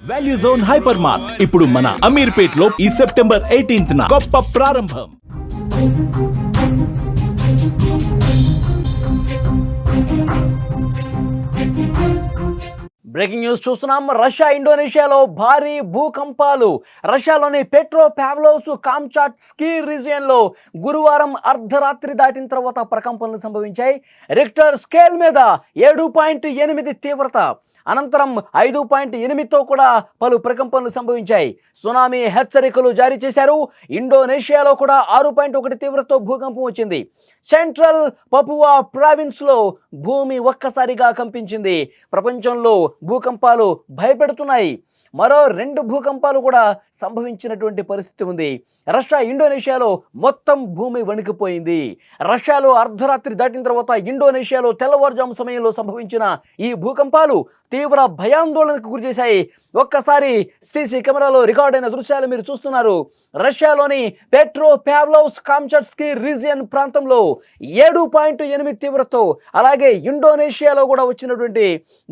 Value zone hyper mart ఇప్పుడు మన అమీర్పేట్ లో ఈ సెప్టెంబర్ 18న గొప్ప ప్రారంభం. బ్రేకింగ్ న్యూస్ చూస్తున్నాం. రష్యా ఇండోనేషియాలో భారీ భూకంపాలు. రష్యాలోని పెట్రోపావ్లోవ్స్క్ కామ్చాట్స్కీ రీజియన్ లో గురువారం అర్ధరాత్రి దాటిన తర్వాత ప్రకంపనలు సంభవించాయి. రిక్టర్ స్కేల్ మీద 7.8 తీవ్రత, అనంతరం 5.8తో కూడా పలు ప్రకంపనలు సంభవించాయి. సునామీ హెచ్చరికలు జారీ చేశారు. ఇండోనేషియాలో కూడా 6.1 తీవ్రతతో భూకంపం వచ్చింది. సెంట్రల్ పపువా ప్రావిన్స్లో భూమి ఒక్కసారిగా కంపించింది. ప్రపంచంలో భూకంపాలు భయపెడుతున్నాయి. మరో 2 భూకంపాలు కూడా సంభవించినటువంటి పరిస్థితి ఉంది. రష్యా ఇండోనేషియాలో మొత్తం భూమి వణికిపోయింది. రష్యాలో అర్ధరాత్రి దాటిన తర్వాత ఇండోనేషియాలో తెల్లవారుజాము సమయంలో సంభవించిన ఈ భూకంపాలు తీవ్ర భయాందోళనకు గురిచేశాయి. ఒక్కసారి సీసీ కెమెరాలో రికార్డైన దృశ్యాలు మీరు చూస్తున్నారు. రష్యాలోని పెట్రోపావ్లోవ్స్క్ కామ్చాట్స్కీ రీజియన్ ప్రాంతంలో 7.8 తీవ్రతతో, అలాగే ఇండోనేషియాలో కూడా వచ్చినటువంటి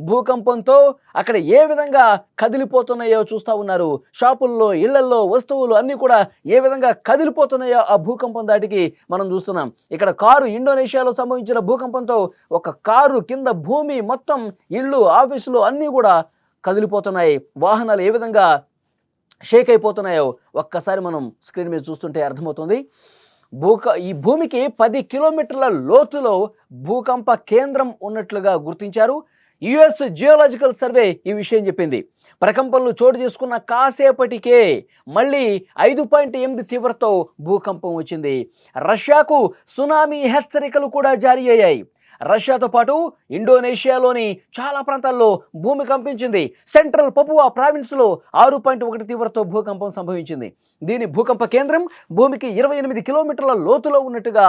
భూకంపంతో అక్కడ ఏ విధంగా కదిలిపోతున్నాయో చూస్తూ ఉన్నారు. షాపుల్లో, ఇళ్లల్లో వస్తువులు అన్నీ కూడా ఏ విధంగా కదిలిపోతున్నాయో ఆ భూకంపం దాటికి మనం చూస్తున్నాం. ఇక్కడ కారు, ఇండోనేషియాలో సంభవించిన భూకంపంతో ఒక కారు కింద భూమి మొత్తం, ఇళ్ళు, ఆఫీసులు అన్నీ కూడా కదిలిపోతున్నాయి. వాహనాలు ఏ విధంగా షేక్ అయిపోతున్నాయో ఒక్కసారి మనం స్క్రీన్ మీద చూస్తుంటే అర్థమవుతుంది. ఈ భూమికి 10 కిలోమీటర్ల లోతులో భూకంప కేంద్రం ఉన్నట్లుగా గుర్తించారు. యుఎస్ జియోలాజికల్ సర్వే ఈ విషయం చెప్పింది. ప్రకంపనలు చోటు చేసుకున్న కాసేపటికే మళ్ళీ 5.8 తీవ్రతతో భూకంపం వచ్చింది. రష్యాకు సునామీ హెచ్చరికలు కూడా జారీ అయ్యాయి. రష్యాతో పాటు ఇండోనేషియాలోని చాలా ప్రాంతాల్లో భూమి కంపించింది. సెంట్రల్ పపువా ప్రావిన్స్లో 6.1 తీవ్రతతో భూకంపం సంభవించింది. దీని భూకంప కేంద్రం భూమికి 28 కిలోమీటర్ల లోతులో ఉన్నట్టుగా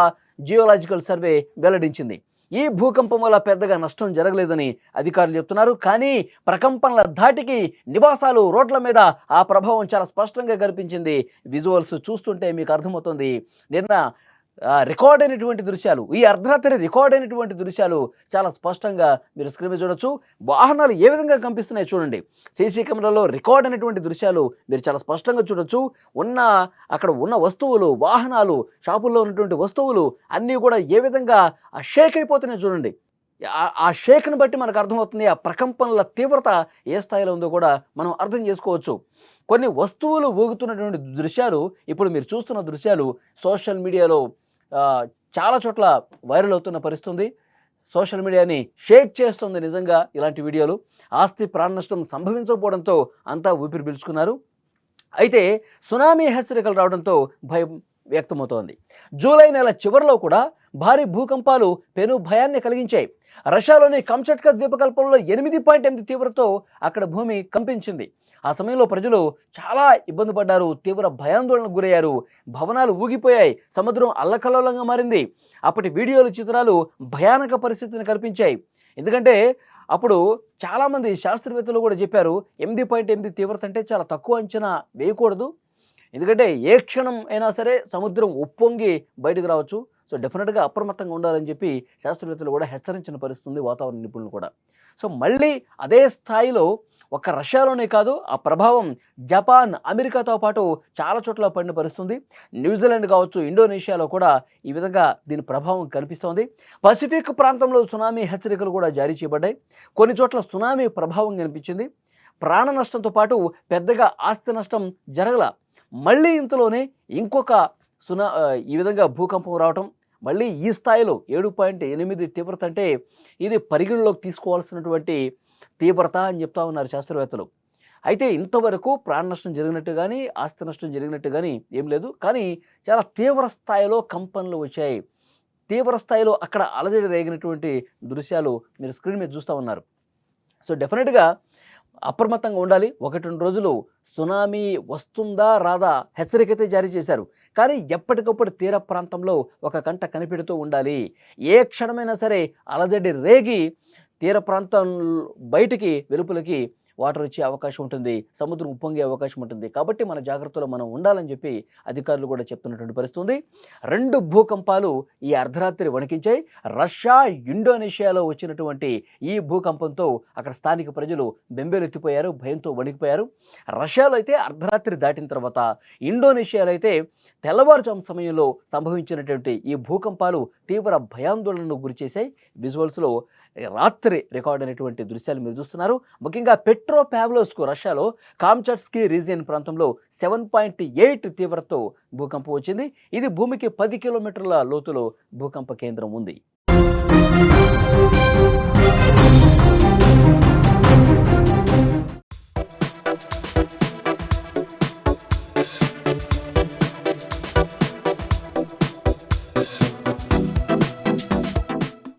జియోలాజికల్ సర్వే వెల్లడించింది. ఈ భూకంపం వల్ల పెద్దగా నష్టం జరగలేదని అధికారులు చెప్తున్నారు. కానీ ప్రకంపనల ధాటికి నివాసాలు, రోడ్ల మీద ఆ ప్రభావం చాలా స్పష్టంగా కనిపించింది. విజువల్స్ చూస్తుంటే మీకు అర్థమవుతుంది. నిన్న రికార్డ్ అయినటువంటి దృశ్యాలు, ఈ అర్ధరాత్రి రికార్డ్ అయినటువంటి దృశ్యాలు చాలా స్పష్టంగా మీరు స్క్రీన్ మీద చూడొచ్చు. వాహనాలు ఏ విధంగా కంపిస్తున్నాయి చూడండి. సీసీ కెమెరాలో రికార్డ్ అయినటువంటి దృశ్యాలు మీరు చాలా స్పష్టంగా చూడొచ్చు. అక్కడ ఉన్న వస్తువులు, వాహనాలు, షాపుల్లో ఉన్నటువంటి వస్తువులు అన్నీ కూడా ఏ విధంగా షేక్ అయిపోతున్నాయి చూడండి. ఆ షేక్ను బట్టి మనకు అర్థమవుతుంది ఆ ప్రకంపనల తీవ్రత ఏ స్థాయిలో ఉందో కూడా మనం అర్థం చేసుకోవచ్చు. కొన్ని వస్తువులు ఊగుతున్నటువంటి దృశ్యాలు, ఇప్పుడు మీరు చూస్తున్న దృశ్యాలు సోషల్ మీడియాలో చాలా చోట్ల వైరల్ అవుతున్న పరిస్థితి. సోషల్ మీడియాని షేక్ చేస్తుంది నిజంగా ఇలాంటి వీడియోలు. ఆస్తి ప్రాణ నష్టం సంభవించకపోవడంతో అంతా ఊపిరి పీల్చుకున్నారు. అయితే సునామీ హెచ్చరికలు రావడంతో భయం వ్యక్తమవుతోంది. జూలై నెల చివరిలో కూడా భారీ భూకంపాలు పెను భయాన్ని కలిగించాయి. రష్యాలోని కామ్చాట్కా ద్వీపకల్పంలో 8.8 తీవ్రతతో అక్కడ భూమి కంపించింది. ఆ సమయంలో ప్రజలు చాలా ఇబ్బంది పడ్డారు, తీవ్ర భయాందోళనకు గురయ్యారు. భవనాలు ఊగిపోయాయి, సముద్రం అల్లకల్లోలంగా మారింది. అప్పటి వీడియోలు, చిత్రాలు భయానక పరిస్థితిని కల్పించాయి. ఎందుకంటే అప్పుడు చాలామంది శాస్త్రవేత్తలు కూడా చెప్పారు 8.8 తీవ్రత అంటే చాలా తక్కువ అంచనా వేయకూడదు. ఎందుకంటే ఏ క్షణం అయినా సరే సముద్రం ఉప్పొంగి బయటకు రావచ్చు. సో డెఫినెట్గా అప్రమత్తంగా ఉండాలని చెప్పి శాస్త్రవేత్తలు కూడా హెచ్చరించిన పరిస్థితి, వాతావరణ నిపుణులు కూడా. సో మళ్ళీ అదే స్థాయిలో ఒక్క రష్యాలోనే కాదు, ఆ ప్రభావం జపాన్, అమెరికాతో పాటు చాలా చోట్ల పడిన పరిస్థితుంది. న్యూజిలాండ్ కావచ్చు, ఇండోనేషియాలో కూడా ఈ విధంగా దీని ప్రభావం కనిపిస్తోంది. పసిఫిక్ ప్రాంతంలో సునామీ హెచ్చరికలు కూడా జారీ చేయబడ్డాయి. కొన్ని చోట్ల సునామీ ప్రభావం కనిపించింది. ప్రాణ నష్టంతో పాటు పెద్దగా ఆస్తి నష్టం జరగల. మళ్ళీ ఇంతలోనే ఇంకొక ఈ విధంగా భూకంపం రావటం, మళ్ళీ ఈ స్థాయిలో 7.8 తీవ్రత అంటే ఇది పరిగణలోకి తీసుకోవాల్సినటువంటి తీవ్రత అని చెప్తా ఉన్నారు శాస్త్రవేత్తలు. అయితే ఇంతవరకు ప్రాణ నష్టం జరిగినట్టు కానీ, ఆస్తి నష్టం జరిగినట్టు కానీ ఏం లేదు. కానీ చాలా తీవ్ర స్థాయిలో కంపనలు వచ్చాయి. తీవ్ర స్థాయిలో అక్కడ అలజడి రేగినటువంటి దృశ్యాలు మీరు స్క్రీన్ మీద చూస్తూ ఉన్నారు. సో డెఫినెట్గా అప్రమత్తంగా ఉండాలి. 1-2 రోజులు సునామీ వస్తుందా రాదా హెచ్చరికైతే జారీ చేశారు. కానీ ఎప్పటికప్పుడు తీర ప్రాంతంలో ఒక కంట కనిపెడుతూ ఉండాలి. ఏ క్షణమైనా సరే అలజడి రేగి తీర ప్రాంతం బయటికి, వెలుపలికి వాటర్ వచ్చే అవకాశం ఉంటుంది, సముద్రం ఉప్పొంగే అవకాశం ఉంటుంది. కాబట్టి మన జాగ్రత్తలో మనం ఉండాలని చెప్పి అధికారులు కూడా చెప్తున్నటువంటి పరిస్థితి ఉంది. 2 భూకంపాలు ఈ అర్ధరాత్రి వణికించాయి. రష్యా, ఇండోనేషియాలో వచ్చినటువంటి ఈ భూకంపంతో అక్కడ స్థానిక ప్రజలు బెంబేలెత్తిపోయారు, భయంతో వణికిపోయారు. రష్యాలో అయితే అర్ధరాత్రి దాటిన తర్వాత, ఇండోనేషియాలో అయితే తెల్లవారుజాము సమయంలో సంభవించినటువంటి ఈ భూకంపాలు తీవ్ర భయాందోళనకు గురిచేశాయి. విజువల్స్లో రాత్రి రికార్డ్ అయినటువంటి దృశ్యాలు మీరు చూస్తున్నారు. ముఖ్యంగా పెట్రోపావ్లోవ్స్క్ రష్యాలో కామ్చాట్స్కీ రీజియన్ ప్రాంతంలో 7.8 తీవ్రతతో భూకంపం వచ్చింది. ఇది భూమికి 10 కిలోమీటర్ల లోతులో భూకంప కేంద్రం ఉంది.